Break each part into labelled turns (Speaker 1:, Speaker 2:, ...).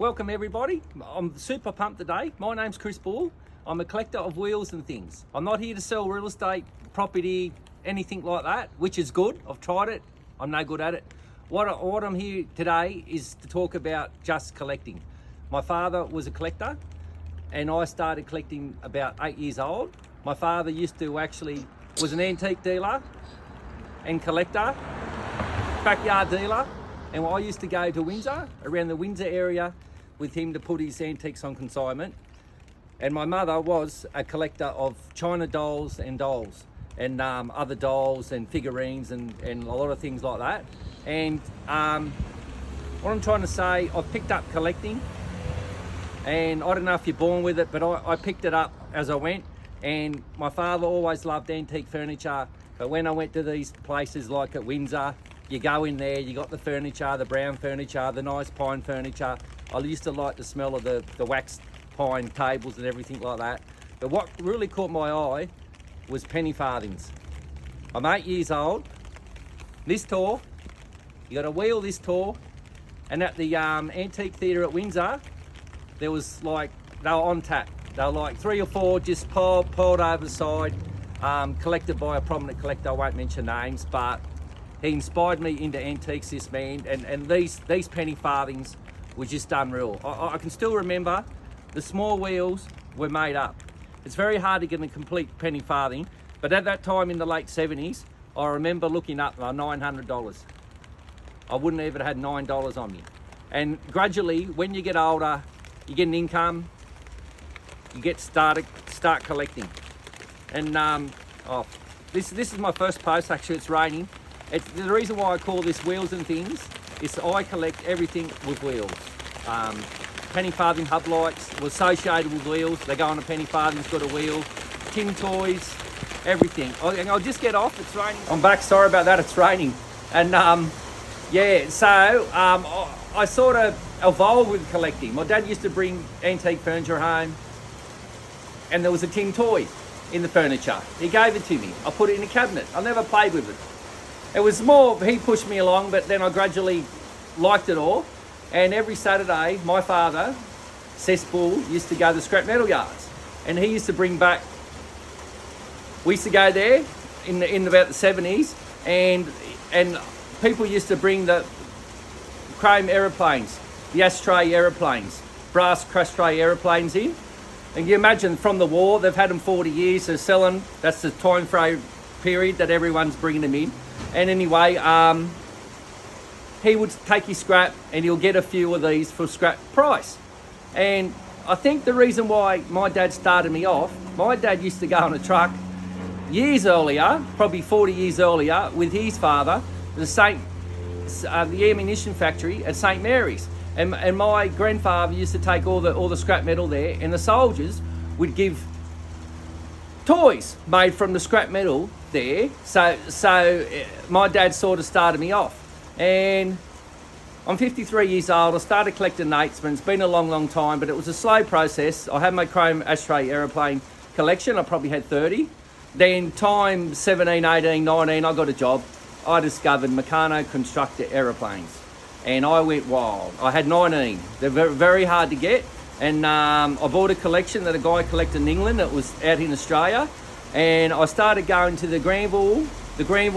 Speaker 1: Welcome everybody. I'm super pumped today. My name's Chris Ball. I'm a collector of wheels and things. I'm not here to sell real estate, property, anything like that, which is good. I've tried it. I'm no good at it. What I'm here today is to talk about just collecting. My father was a collector and I started collecting about 8 years old. My father was an antique dealer and collector, backyard dealer. And I used to go to Windsor, around the Windsor area, with him to put his antiques on consignment. And my mother was a collector of China dolls and other dolls and figurines and a lot of things like that. And what I'm trying to say, I've picked up collecting, and I don't know if you're born with it, but I picked it up as I went. And my father always loved antique furniture, but when I went to these places like at Windsor, you go in there, you got the furniture, the brown furniture, the nice pine furniture. I used to like the smell of the waxed pine tables and everything like that. But what really caught my eye was penny farthings. I'm 8 years old, this tall, you got a wheel this tall, and at the Antique Theatre at Windsor, there was like, they were on tap. They were like 3 or 4 just piled over the side, collected by a prominent collector. I won't mention names, but he inspired me into antiques, this man, and these penny farthings were just unreal. I can still remember the small wheels were made up. It's very hard to get a complete penny farthing, but at that time in the late 70s, I remember looking up $900. I wouldn't even have had $9 on me. And gradually, when you get older, you get an income, you start collecting. And this is my first post. Actually, it's raining. The reason why I call this wheels and things is I collect everything with wheels. Penny farthing hub lights were associated with wheels. They go on a penny farthing's got a wheel. Tin toys, everything. I'll just get off, it's raining. I'm back, sorry about that, it's raining. And I sort of evolved with collecting. My dad used to bring antique furniture home, and there was a tin toy in the furniture. He gave it to me. I put it in a cabinet. I never played with it. It was more, he pushed me along, but then I gradually liked it all. And every Saturday, my father, Cess Bull, used to go to the scrap metal yards. And he used to bring back, we used to go there in about the 70s, and people used to bring the chrome aeroplanes, the ashtray aeroplanes, brass crash tray aeroplanes in. And you imagine from the war, they've had them 40 years, they're selling, that's the time frame period that everyone's bringing them in. And anyway, he would take his scrap and he'll get a few of these for scrap price. And I think the reason why my dad started me off, my dad used to go on a truck years earlier, probably 40 years earlier, with his father, the ammunition factory at St. Mary's. And my grandfather used to take all the scrap metal there, and the soldiers would give toys made from the scrap metal there. So my dad sort of started me off. And I'm 53 years old. I started collecting Natesman. It's been a long time, but it was a slow process. I had my chrome ashtray aeroplane collection. I probably had 30. Then time 17, 18, 19, I got a job. I discovered Meccano constructor aeroplanes. And I went wild. I had 19. They're very, very hard to get. And I bought a collection that a guy collected in England that was out in Australia. And I started going to the Granville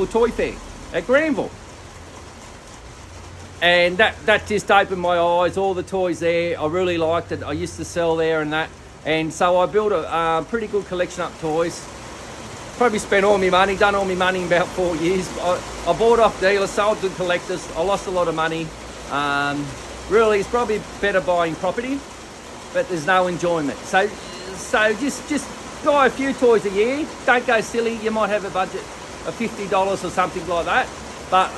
Speaker 1: Toy Fair at Granville. And that just opened my eyes, all the toys there. I really liked it. I used to sell there and that. And so I built a pretty good collection of toys. Probably spent all my money, done all my money in about 4 years. I bought off dealers, sold to collectors. I lost a lot of money. Really, it's probably better buying property, but there's no enjoyment. So just buy a few toys a year. Don't go silly. You might have a budget of $50 or something like that. But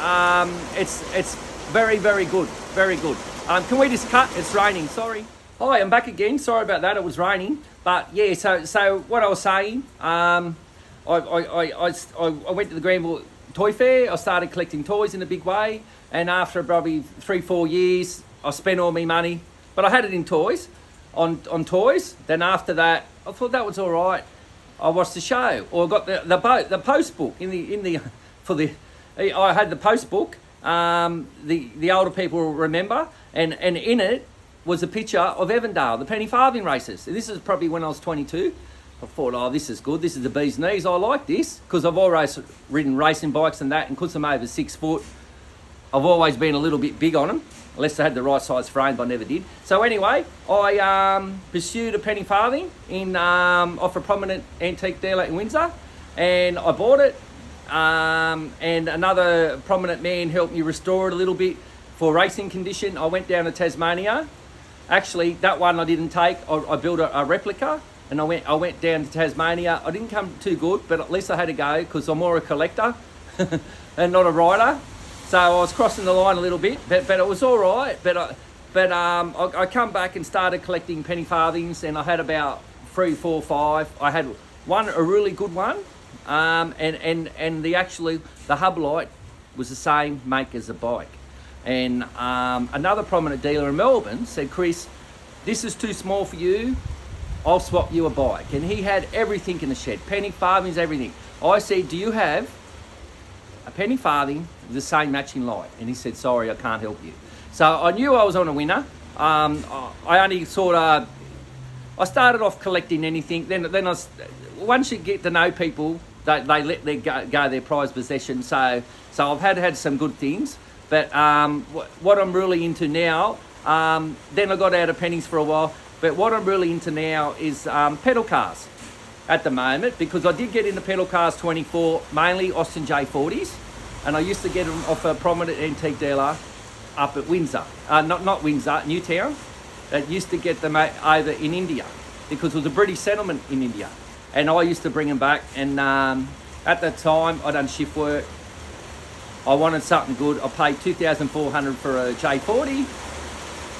Speaker 1: it's very, very good. Very good. Can we just cut? It's raining. Sorry. Hi, I'm back again. Sorry about that. It was raining. But yeah, so what I was saying, I went to the Granville Toy Fair. I started collecting toys in a big way. And after probably 3-4 years, I spent all my money. But I had it in toys, on toys. Then after that, I thought that was all right. I watched the show, or got the post book I had the post book. The older people will remember, and in it was a picture of Evandale, the penny farthing races. This is probably when I was 22. I thought, oh, this is good. This is the bee's knees. I like this because I've always ridden racing bikes and that, and because I'm over 6 foot, I've always been a little bit big on them, unless they had the right size frame, but I never did. So anyway, I pursued a penny farthing off a prominent antique dealer in Windsor, and I bought it. And another prominent man helped me restore it a little bit for racing condition. I went down to Tasmania. Actually, that one I didn't take. I built a replica, and I went down to Tasmania. I didn't come too good, but at least I had to go because I'm more a collector and not a rider. So I was crossing the line a little bit, but it was all right. But I come back and started collecting penny farthings, and I had about 3, 4, 5. I had a really good one, and the hub light was the same make as the bike. And another prominent dealer in Melbourne said, Chris, this is too small for you. I'll swap you a bike. And he had everything in the shed, penny farthings, everything. I said, do you have a penny farthing with the same matching light? And he said, sorry, I can't help you. So I knew I was on a winner. I only I started off collecting anything. Then once you get to know people, they let go their prized possession. So I've had some good things. But what I'm really into now, then I got out of pennies for a while. But what I'm really into now is pedal cars at the moment, because I did get into pedal cars 24, mainly Austin J40s, and I used to get them off a prominent antique dealer up at Windsor, not Windsor, Newtown. That used to get them over in India, because it was a British settlement in India, and I used to bring them back. And at the time, I done shift work. I wanted something good. I paid $2,400 for a J40.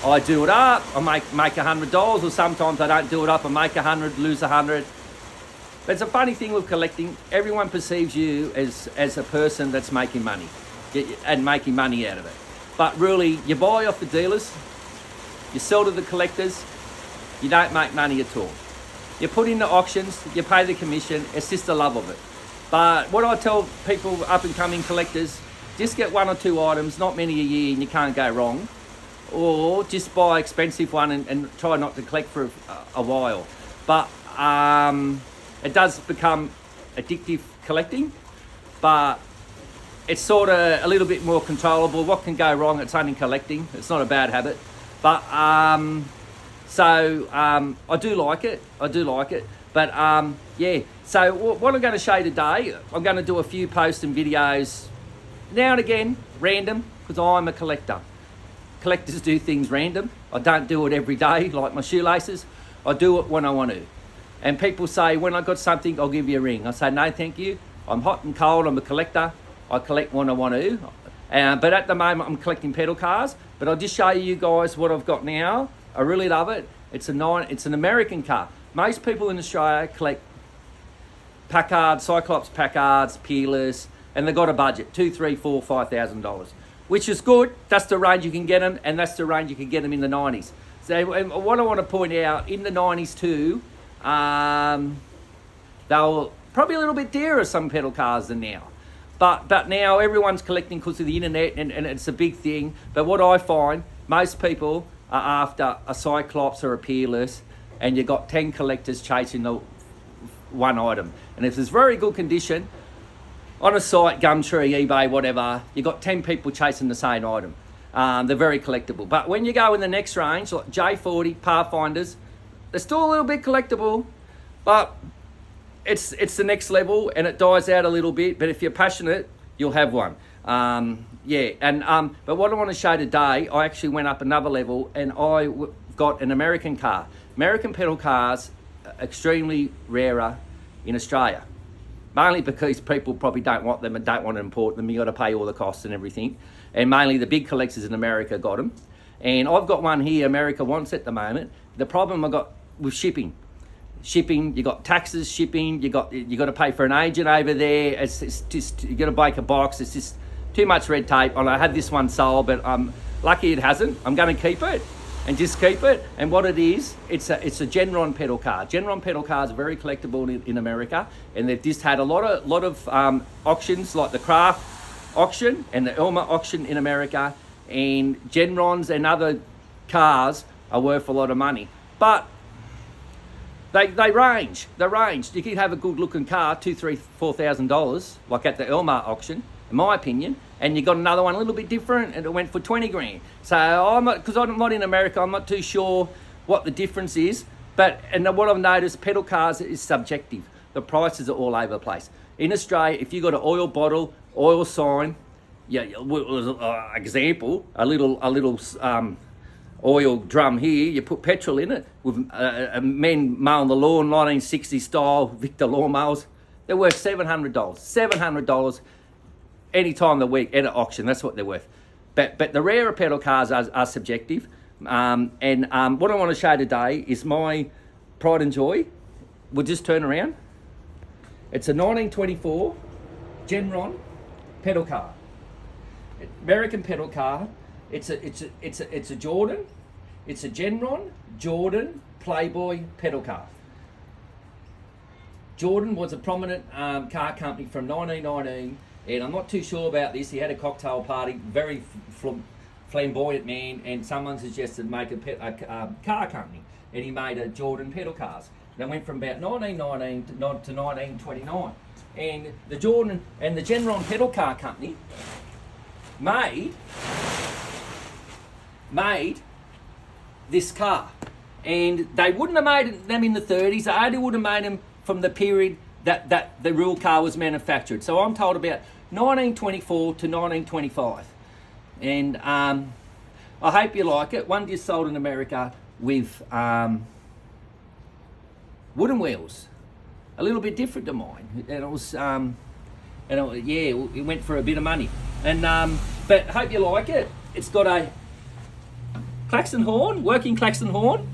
Speaker 1: I do it up. I make $100, or sometimes I don't do it up. I make 100, lose 100. But it's a funny thing with collecting. Everyone perceives you as a person that's making money and making money out of it. But really, you buy off the dealers, you sell to the collectors, you don't make money at all. You put in the auctions, you pay the commission, it's just the love of it. But what I tell people, up and coming collectors, just get 1 or 2 items, not many a year, and you can't go wrong. Or just buy an expensive one and try not to collect for a while. But it does become addictive collecting, but it's sort of a little bit more controllable. What can go wrong? It's only collecting. It's not a bad habit. But I do like it. But yeah, so what I'm going to show you today, I'm going to do a few posts and videos now and again, random, because I'm a collector. Collectors do things random. I don't do it every day like my shoelaces. I do it when I want to. And people say, when I got something, I'll give you a ring. I say, no, thank you. I'm hot and cold. I'm a collector. I collect when I want to. But at the moment, I'm collecting pedal cars. But I'll just show you guys what I've got now. I really love it. It's an American car. Most people in Australia collect Packards, Cyclops Packards, Peerless, and they've got a budget, $2,000, $3,000, $4,000, which is good. That's the range you can get them, and that's the range you can get them in the 90s. So what I want to point out, in the 90s too, they were probably a little bit dearer, some pedal cars, than now. But now everyone's collecting because of the internet, and it's a big thing. But what I find, most people are after a Cyclops or a Peerless, and you've got 10 collectors chasing the one item. And if it's very good condition, on a site, Gumtree, eBay, whatever, you've got 10 people chasing the same item. They're very collectible. But when you go in the next range, like J40, Pathfinders, they're still a little bit collectible, but it's the next level, and it dies out a little bit. But if you're passionate, you'll have one. But what I want to show today, I actually went up another level, and I got an American car. American pedal cars are extremely rarer in Australia, mainly because people probably don't want them and don't want to import them. You got to pay all the costs and everything. And mainly the big collectors in America got them. And I've got one here America wants at the moment. The problem I got with shipping, you got taxes, shipping, you got to pay for an agent over there. It's just, you got to break a box. It's just too much red tape. And I had this one sold, but I'm lucky it hasn't. I'm going to keep it and just keep it. And what it is, it's a Genron pedal car. Genron pedal cars are very collectible in America, and they've just had a lot of auctions, like the Craft auction and the Elmer auction in America. And Genrons and other cars are worth a lot of money. But they range. You can have a good looking car, $2,000, $3,000, $4,000, like at the Elmar auction, in my opinion, and you got another one a little bit different, and it went for 20 grand. So because I'm not in America, I'm not too sure what the difference is. And what I've noticed, pedal cars is subjective. The prices are all over the place. In Australia, if you got an oil bottle, oil sign, example, a little oil drum here, you put petrol in it with men mowing the lawn, 1960 style Victor lawnmowers. They're worth $700. $700 any time of the week at an auction. That's what they're worth. But the rarer pedal cars are subjective. What I want to show today is my pride and joy. We'll just turn around. It's a 1924 Genron pedal car. American pedal car. It's a Jordan. It's a Genron Jordan Playboy pedal car. Jordan was a prominent car company from 1919, and I'm not too sure about this. He had a cocktail party, very flamboyant man, and someone suggested make a car company, and he made a Jordan pedal cars. That went from about 1919 to 1929, and the Jordan and the Genron pedal car company made this car, and they wouldn't have made them in the 30s. They only would have made them from the period that the real car was manufactured. So I'm told about 1924 to 1925, and I hope you like it. One just sold in America with wooden wheels, a little bit different to mine, and it was it went for a bit of money. And but hope you like it. It's got a klaxon horn, working klaxon horn,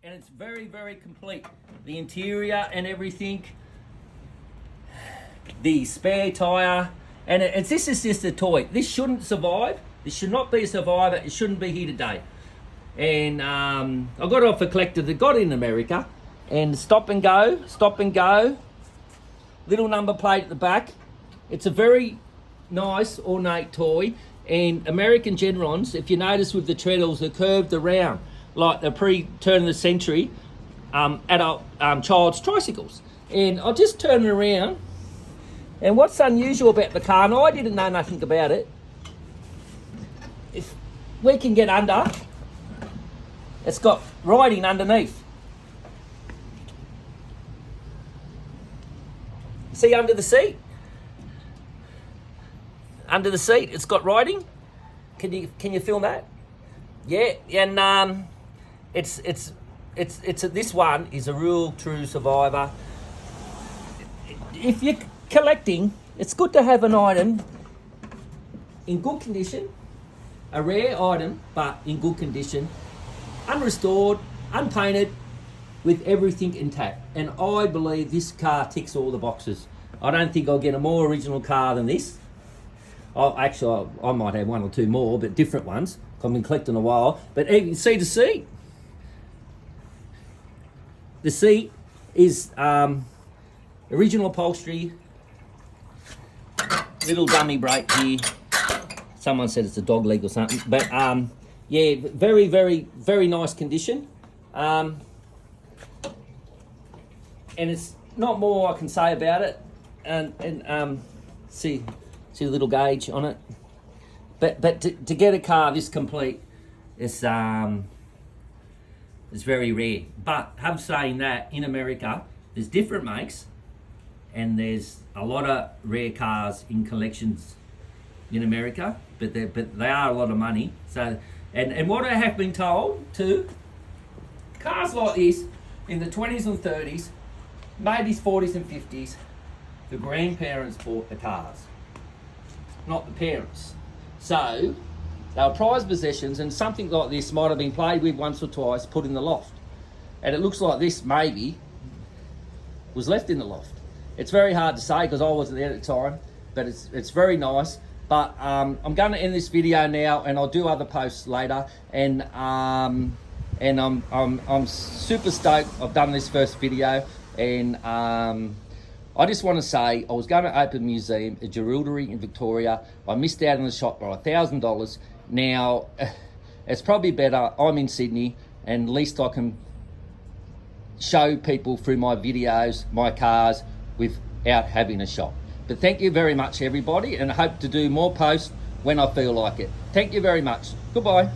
Speaker 1: and it's very, very complete. The interior and everything, the spare tyre, and this is just a toy. This shouldn't survive. This should not be a survivor. It shouldn't be here today. And I got it off a collector that got it in America, and stop and go, little number plate at the back. It's a very nice ornate toy, and American Genrons, if you notice with the treadles, are curved around like the pre-turn of the century adult child's tricycles. And I'll just turn it around, and what's unusual about the car, and I didn't know nothing about it, if we can get under, it's got writing underneath. See under the seat? Under the seat, it's got writing. Can you feel that? Yeah, and it's this one is a real true survivor. If you're collecting, it's good to have an item in good condition, a rare item, but in good condition, unrestored, unpainted, with everything intact. And I believe this car ticks all the boxes. I don't think I'll get a more original car than this. Actually, I might have one or two more, but different ones. I've been collecting a while. But you can see the seat. The seat is original upholstery. Little dummy brake here. Someone said it's a dog leg or something. But yeah, very, very, very nice condition. And it's not more I can say about it. And see the little gauge on it. But to get a car this complete is very rare. But have saying that, in America there's different makes, and there's a lot of rare cars in collections in America, but they are a lot of money. So and what I have been told too, cars like this in the 20s and 30s, maybe 40s and 50s, the grandparents bought the cars, not the parents. So they were prized possessions, and something like this might have been played with once or twice, put in the loft. And it looks like this maybe was left in the loft. It's very hard to say because I wasn't there at the time, but it's very nice. But I'm going to end this video now, and I'll do other posts later. And I'm super stoked I've done this first video, and I just want to say I was going to open a museum, a jewellery in Victoria. I missed out on the shop by $1,000, Now, it's probably better I'm in Sydney and at least I can show people through my videos, my cars, without having a shop. But thank you very much, everybody, and I hope to do more posts when I feel like it. Thank you very much. Goodbye.